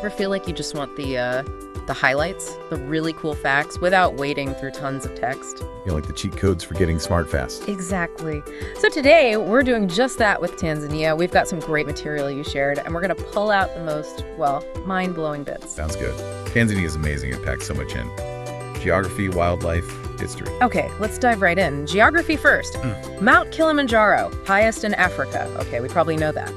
ever feel like you just want the highlights, the really cool facts, without wading through tons of text? Like the cheat codes for getting smart fast. Exactly. So today, we're doing just that with Tanzania. We've got some great material you shared, and we're going to pull out the most, well, mind-blowing bits. Sounds good. Tanzania is amazing. It packs so much in. Geography, wildlife, history. Okay, let's dive right in. Geography first. Mount Kilimanjaro, highest in Africa. Okay, we probably know that.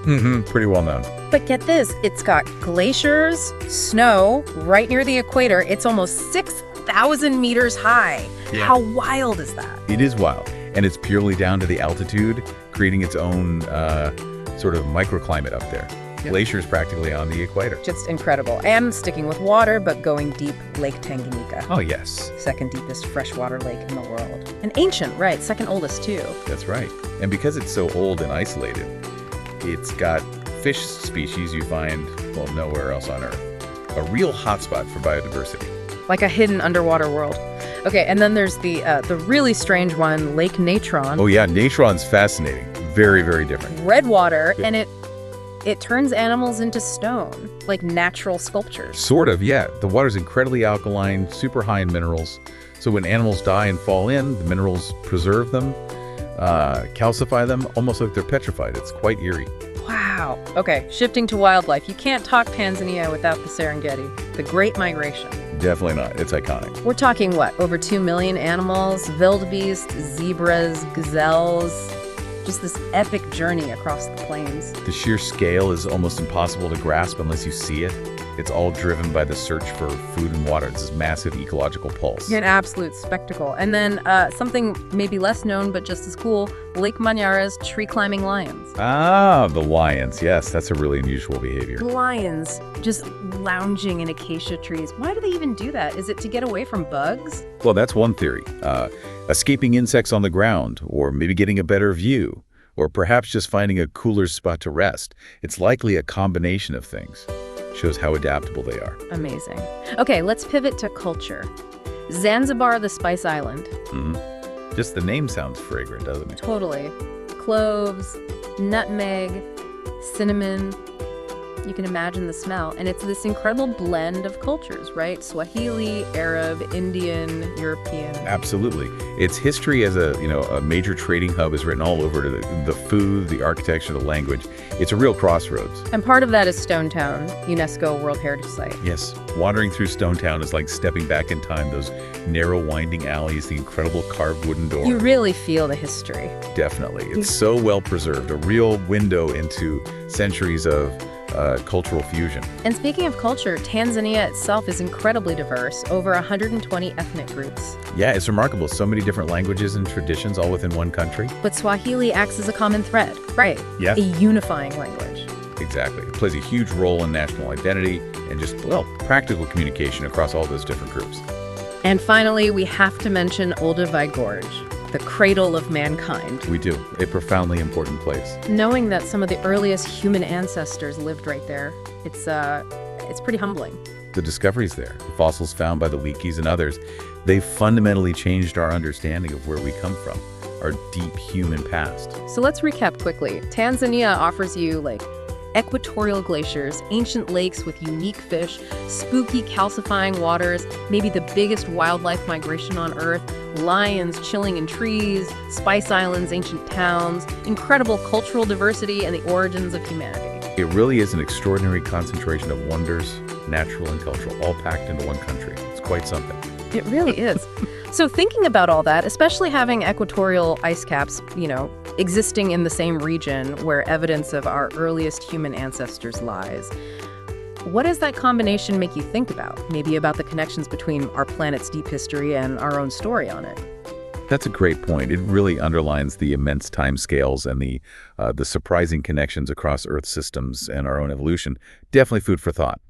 Pretty well known. But get this, it's got glaciers, snow, right near the equator. It's almost 6,000 meters high. Yeah. How wild is that? It is wild. And it's purely down to the altitude, creating its own sort of microclimate up there. Yeah. Glaciers practically on the equator. Just incredible. And sticking with water, but going deep, Lake Tanganyika. Oh, yes. Second deepest freshwater lake in the world. And ancient, right? Second oldest, too. That's right. And because it's so old and isolated, it's got fish species you find, well, nowhere else on Earth. A real hotspot for biodiversity. Like a hidden underwater world. Okay, and then there's the really strange one, Lake Natron. Oh, yeah. Natron's fascinating. Very, very different. Red water, and it turns animals into stone, like natural sculptures. Sort of, yeah. The water's incredibly alkaline, super high in minerals. So when animals die and fall in, the minerals preserve them, calcify them, almost like they're petrified. It's quite eerie. Wow. Okay, shifting to wildlife. You can't talk Tanzania without the Serengeti, the Great Migration. Definitely not. It's iconic. We're talking, what, over 2 million animals, wildebeest, zebras, gazelles, just this epic journey across the plains. The sheer scale is almost impossible to grasp unless you see it. It's all driven by the search for food and water. It's this massive ecological pulse. An absolute spectacle. And then something maybe less known, but just as cool, Lake Manyara's tree-climbing lions. Ah, the lions. Yes, that's a really unusual behavior. Lions just lounging in acacia trees. Why do they even do that? Is it to get away from bugs? Well, that's one theory. Escaping insects on the ground, or maybe getting a better view, or perhaps just finding a cooler spot to rest. It's likely a combination of things. Shows how adaptable they are. Amazing. Okay, let's pivot to culture. Zanzibar, the Spice Island. Just the name sounds fragrant, doesn't it? Totally. Cloves, nutmeg, cinnamon. You can imagine the smell. And it's this incredible blend of cultures, right? Swahili, Arab, Indian, European. Absolutely. Its history as a major trading hub is written all over the food, the architecture, the language. It's a real crossroads. And part of that is Stone Town, UNESCO World Heritage Site. Yes. Wandering through Stone Town is like stepping back in time. Those narrow, winding alleys, the incredible carved wooden door. You really feel the history. Definitely. It's so well preserved. A real window into centuries of cultural fusion. And speaking of culture, Tanzania itself is incredibly diverse, over 120 ethnic groups. Yeah, it's remarkable. So many different languages and traditions all within one country. But Swahili acts as a common thread, right? Yeah. A unifying language. Exactly. It plays a huge role in national identity and just, well, practical communication across all those different groups. And finally, we have to mention Olduvai Gorge, the cradle of mankind. We do. A profoundly important place. Knowing that some of the earliest human ancestors lived right there, it's pretty humbling. The discoveries there, the fossils found by the Leakeys and others, they've fundamentally changed our understanding of where we come from, our deep human past. So let's recap quickly. Tanzania offers you, equatorial glaciers, ancient lakes with unique fish, spooky calcifying waters, maybe the biggest wildlife migration on Earth, lions chilling in trees, spice islands, ancient towns, incredible cultural diversity, and the origins of humanity. It really is an extraordinary concentration of wonders, natural and cultural, all packed into one country. It's quite something. It really is. So thinking about all that, especially having equatorial ice caps, existing in the same region where evidence of our earliest human ancestors lies, what does that combination make you think about? Maybe about the connections between our planet's deep history and our own story on it. That's a great point. It really underlines the immense timescales and the surprising connections across Earth systems and our own evolution. Definitely food for thought.